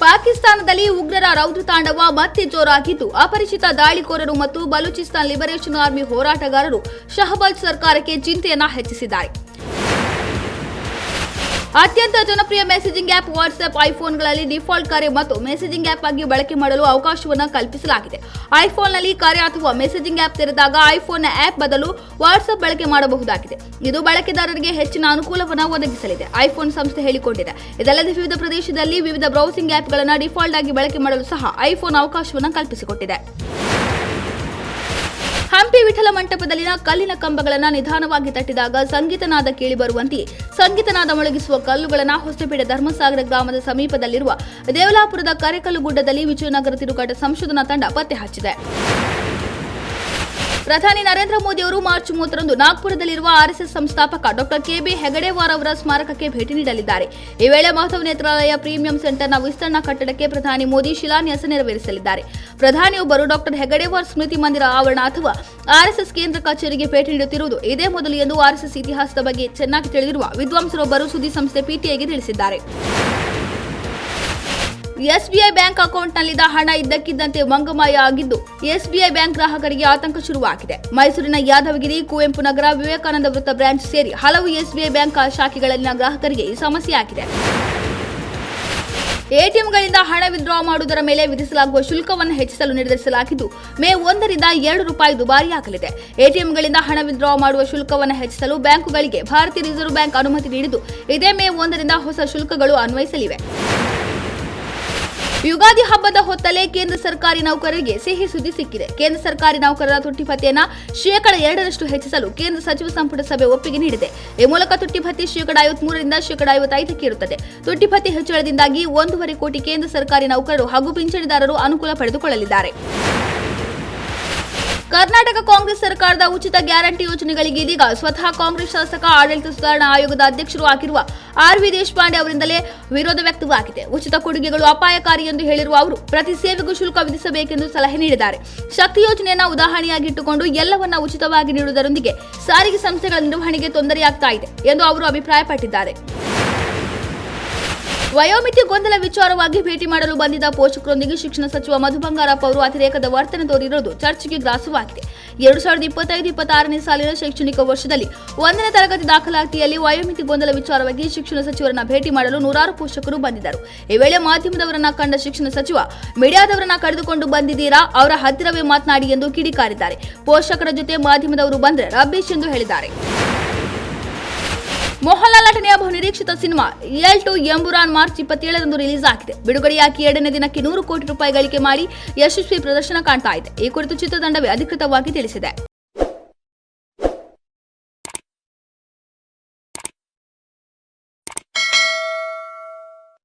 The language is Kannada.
ಪಾಕಿಸ್ತಾನದಲ್ಲಿ ಉಗ್ರರ ರೌದ್ರ ತಾಂಡವ ಮತ್ತೆ ಜೋರಾಗಿದ್ದು, ಅಪರಿಚಿತ ದಾಳಿಕೋರರು ಮತ್ತು ಬಲೂಚಿಸ್ತಾನ್ ಲಿಬರೇಷನ್ ಆರ್ಮಿ ಹೋರಾಟಗಾರರು ಶಹಬಾಜ್ ಸರ್ಕಾರಕ್ಕೆ ಚಿಂತೆಯನ್ನ ಹೆಚ್ಚಿಸಿದ್ದಾರೆ. ಅತ್ಯಂತ ಜನಪ್ರಿಯ ಮೆಸೇಜಿಂಗ್ ಆಪ್ ವಾಟ್ಸ್ಆಪ್ ಐಫೋನ್ಗಳಲ್ಲಿ ಡಿಫಾಲ್ಟ್ ಕರೆ ಮತ್ತು ಮೆಸೇಜಿಂಗ್ ಆಪ್ ಆಗಿ ಬಳಕೆ ಮಾಡಲು ಅವಕಾಶವನ್ನು ಕಲ್ಪಿಸಲಾಗಿದೆ. ಐಫೋನ್ನಲ್ಲಿ ಕರೆ ಅಥವಾ ಮೆಸೇಜಿಂಗ್ ಆಪ್ ತೆರೆದಾಗ ಐಫೋನ್ನ ಆಪ್ ಬದಲು ವಾಟ್ಸ್ಆಪ್ ಬಳಕೆ ಮಾಡಬಹುದಾಗಿದೆ. ಇದು ಬಳಕೆದಾರರಿಗೆ ಹೆಚ್ಚಿನ ಅನುಕೂಲವನ್ನು ಒದಗಿಸಲಿದೆ, ಐಫೋನ್ ಸಂಸ್ಥೆ ಹೇಳಿಕೊಂಡಿದೆ. ಇದಲ್ಲದೆ ವಿವಿಧ ಪ್ರದೇಶದಲ್ಲಿ ವಿವಿಧ ಬ್ರೌಸಿಂಗ್ ಆಪ್ಗಳನ್ನು ಡಿಫಾಲ್ಟ್ ಆಗಿ ಬಳಕೆ ಮಾಡಲು ಸಹ ಐಫೋನ್ ಅವಕಾಶವನ್ನು ಕಲ್ಪಿಸಿಕೊಟ್ಟಿದೆ. ಹಂಪಿ ವಿಠಲ ಮಂಟಪದಲ್ಲಿನ ಕಲ್ಲಿನ ಕಂಬಗಳನ್ನು ನಿಧಾನವಾಗಿ ತಟ್ಟಿದಾಗ ಸಂಗೀತನಾದ ಕೇಳಿಬರುವಂತೆಯೇ ಸಂಗೀತನಾದ ಮೊಳಗಿಸುವ ಕಲ್ಲುಗಳನ್ನು ಹೊಸಪೇಟೆ ಧರ್ಮಸಾಗರ ಗ್ರಾಮದ ಸಮೀಪದಲ್ಲಿರುವ ದೇವಲಾಪುರದ ಕರೆಕಲ್ಲು ಗುಡ್ಡದಲ್ಲಿ ವಿಜಯನಗರ ತಿರುಗಾಟ ಸಂಶೋಧನಾ ತಂಡ ಪತ್ತೆ ಹಚ್ಚಿದೆ. ಪ್ರಧಾನಿ ನರೇಂದ್ರ ಮೋದಿ ಅವರು ಮಾರ್ಚ್ 30ರಂದು ನಾಗ್ಪುರದಲ್ಲಿರುವ ಆರ್ಎಸ್ಎಸ್ ಸಂಸ್ಥಾಪಕ ಡಾ ಕೆ.ಬಿ. ಹೆಗಡೆವಾರ್ ಅವರ ಸ್ಮಾರಕಕ್ಕೆ ಭೇಟಿ ನೀಡಲಿದ್ದಾರೆ. ಈ ವೇಳೆ ಮಾಧವ್ ನೇತ್ರಾಲಯ ಪ್ರೀಮಿಯಂ ಸೆಂಟರ್ನ ವಿಸ್ತರಣಾ ಕಟ್ಟಡಕ್ಕೆ ಪ್ರಧಾನಿ ಮೋದಿ ಶಿಲಾನ್ಯಾಸ ನೆರವೇರಿಸಲಿದ್ದಾರೆ. ಪ್ರಧಾನಿಯೊಬ್ಬರು ಡಾ ಹೆಗಡೆವಾರ್ ಸ್ಮೃತಿ ಮಂದಿರ ಆವರಣ ಅಥವಾ ಆರ್ಎಸ್ಎಸ್ ಕೇಂದ್ರ ಕಚೇರಿಗೆ ಭೇಟಿ ನೀಡುತ್ತಿರುವುದು ಇದೇ ಮೊದಲು ಎಂದು ಆರ್ಎಸ್ಎಸ್ ಇತಿಹಾಸದ ಬಗ್ಗೆ ಚೆನ್ನಾಗಿ ತಿಳಿದಿರುವ ವಿದ್ವಾಂಸರೊಬ್ಬರು ಸುದ್ದಿಸಂಸ್ಥೆ ಪಿಟಿಐಗೆ ತಿಳಿಸಿದ್ದಾರೆ. ಎಸ್ಬಿಐ ಬ್ಯಾಂಕ್ ಅಕೌಂಟ್ನಲ್ಲಿದ್ದ ಹಣ ಇದ್ದಕ್ಕಿದ್ದಂತೆ ಮಂಗಮಾಯ ಆಗಿದ್ದು, ಎಸ್ಬಿಐ ಬ್ಯಾಂಕ್ ಗ್ರಾಹಕರಿಗೆ ಆತಂಕ ಶುರುವಾಗಿದೆ. ಮೈಸೂರಿನ ಯಾದವಗಿರಿ, ಕುವೆಂಪು ನಗರ, ವಿವೇಕಾನಂದ ವೃತ್ತ ಬ್ರಾಂಚ್ ಸೇರಿ ಹಲವು ಎಸ್ಬಿಐ ಬ್ಯಾಂಕ್ ಶಾಖೆಗಳಲ್ಲಿನ ಗ್ರಾಹಕರಿಗೆ ಈ ಸಮಸ್ಯೆ ಆಗಿದೆ. ಎಟಿಎಂಗಳಿಂದ ಹಣ ವಿತ್ಡ್ರಾ ಮಾಡುವುದರ ಮೇಲೆ ವಿಧಿಸಲಾಗುವ ಶುಲ್ಕವನ್ನು ಹೆಚ್ಚಿಸಲು ನಿರ್ಧರಿಸಲಾಗಿದ್ದು, ಮೇ 1ರಿಂದ ₹2 ದುಬಾರಿಯಾಗಲಿದೆ. ಎಟಿಎಂಗಳಿಂದ ಹಣ ವಿತ್ಡ್ರಾ ಮಾಡುವ ಶುಲ್ಕವನ್ನು ಹೆಚ್ಚಿಸಲು ಬ್ಯಾಂಕುಗಳಿಗೆ ಭಾರತೀಯ ರಿಸರ್ವ್ ಬ್ಯಾಂಕ್ ಅನುಮತಿ ನೀಡಿದ್ದು, ಇದೇ ಮೇ 1ರಿಂದ ಹೊಸ ಶುಲ್ಕಗಳು ಅನ್ವಯಿಸಲಿವೆ. ಯುಗಾದಿ ಹಬ್ಬದ ಹೊತ್ತಲೇ ಕೇಂದ್ರ ಸರ್ಕಾರಿ ನೌಕರರಿಗೆ ಸಿಹಿ ಸುದ್ದಿ ಸಿಕ್ಕಿದೆ. ಕೇಂದ್ರ ಸರ್ಕಾರಿ ನೌಕರರ ತುಟ್ಟಿ ಭತ್ಯೆಯನ್ನು ಶೇಕಡ 2ರಷ್ಟು ಹೆಚ್ಚಿಸಲು ಕೇಂದ್ರ ಸಚಿವ ಸಂಪುಟ ಸಭೆ ಒಪ್ಪಿಗೆ ನೀಡಿದೆ. ಈ ಮೂಲಕ ತುಟ್ಟಿ ಭತ್ಯೆ ಶೇಕಡ 53ರಿಂದ ಶೇಕಡ 55ಕ್ಕೆ ಇರುತ್ತದೆ. ತುಟ್ಟಿ ಭತ್ಯೆ ಹೆಚ್ಚಳದಿಂದಾಗಿ 1.5 ಕೋಟಿ ಕೇಂದ್ರ ಸರ್ಕಾರಿ ನೌಕರರು ಹಾಗೂ ಪಿಂಚಣಿದಾರರು ಅನುಕೂಲ ಪಡೆದುಕೊಳ್ಳಲಿದ್ದಾರೆ. ಕರ್ನಾಟಕ ಕಾಂಗ್ರೆಸ್ ಸರ್ಕಾರದ ಉಚಿತ ಗ್ಯಾರಂಟಿ ಯೋಜನೆಗಳಿಗೆ ಇದೀಗ ಸ್ವತಃ ಕಾಂಗ್ರೆಸ್ ಶಾಸಕ ಆಡಳಿತ ಸುಧಾರಣಾ ಆಯೋಗದ ಅಧ್ಯಕ್ಷರು ಆಗಿರುವ ಆರ್.ವಿ. ದೇಶಪಾಂಡೆ ಅವರಿಂದಲೇ ವಿರೋಧ ವ್ಯಕ್ತವಾಗಿದೆ. ಉಚಿತ ಕೊಡುಗೆಗಳು ಅಪಾಯಕಾರಿ ಎಂದು ಹೇಳಿರುವ ಅವರು ಪ್ರತಿ ಸೇವೆಗೂ ಶುಲ್ಕ ವಿಧಿಸಬೇಕೆಂದು ಸಲಹೆ ನೀಡಿದ್ದಾರೆ. ಶಕ್ತಿ ಯೋಜನೆಯನ್ನ ಉದಾಹರಣೆಯಾಗಿಟ್ಟುಕೊಂಡು ಎಲ್ಲವನ್ನ ಉಚಿತವಾಗಿ ನೀಡುವುದರೊಂದಿಗೆ ಸಾರಿಗೆ ಸಂಸ್ಥೆಗಳ ನಿರ್ವಹಣೆಗೆ ತೊಂದರೆಯಾಗ್ತಾ ಇದೆ ಎಂದು ಅವರು ಅಭಿಪ್ರಾಯಪಟ್ಟಿದ್ದಾರೆ. ವಯೋಮಿತಿ ಗೊಂದಲ ವಿಚಾರವಾಗಿ ಭೇಟಿ ಮಾಡಲು ಬಂದಿದ್ದ ಪೋಷಕರೊಂದಿಗೆ ಶಿಕ್ಷಣ ಸಚಿವ ಮಧು ಬಂಗಾರಪ್ಪ ಅವರು ಅತಿರೇಕದ ವರ್ತನೆ ತೋರಿರುವುದು ಚರ್ಚೆಗೆ ಗ್ರಾಸವಾಗಿದೆ. 2025-26ನೇ ಸಾಲಿನ ಶೈಕ್ಷಣಿಕ ವರ್ಷದಲ್ಲಿ 1ನೇ ತರಗತಿ ದಾಖಲಾತಿಯಲ್ಲಿ ವಯೋಮಿತಿ ಗೊಂದಲ ವಿಚಾರವಾಗಿ ಶಿಕ್ಷಣ ಸಚಿವರನ್ನ ಭೇಟಿ ಮಾಡಲು ನೂರಾರು ಪೋಷಕರು ಬಂದಿದ್ದರು. ಈ ವೇಳೆ ಮಾಧ್ಯಮದವರನ್ನ ಕಂಡ ಶಿಕ್ಷಣ ಸಚಿವ, ಮೀಡಿಯಾದವರನ್ನ ಕರೆದುಕೊಂಡು ಬಂದಿದ್ದೀರಾ, ಅವರ ಹತ್ತಿರವೇ ಮಾತನಾಡಿ ಎಂದು ಕಿಡಿಕಾರಿದ್ದಾರೆ. ಪೋಷಕರ ಜೊತೆ ಮಾಧ್ಯಮದವರು ಬಂದ್ರೆ ರಬ್ಬಿಶ್ ಎಂದು ಹೇಳಿದ್ದಾರೆ. ಮೋಹನ್ಲಾಲ್ ನಟನೆಯ ಬಹುನಿರೀಕ್ಷಿತ ಸಿನಿಮಾ L2 ಎಂಬುರಾನ್ ಮಾರ್ಚ್ 27ರಂದು ರಿಲೀಸ್ ಆಗಿದೆ. ಬಿಡುಗಡೆಯಾಗಿ 2ನೇ ದಿನಕ್ಕೆ ₹100 ಕೋಟಿ ಗಳಿಕೆ ಮಾಡಿ ಯಶಸ್ವಿ ಪ್ರದರ್ಶನ ಕಾಣ್ತಾ ಇದೆ. ಈ ಕುರಿತು ಚಿತ್ರತಂಡವೇ ಅಧಿಕೃತವಾಗಿ ತಿಳಿಸಿದೆ.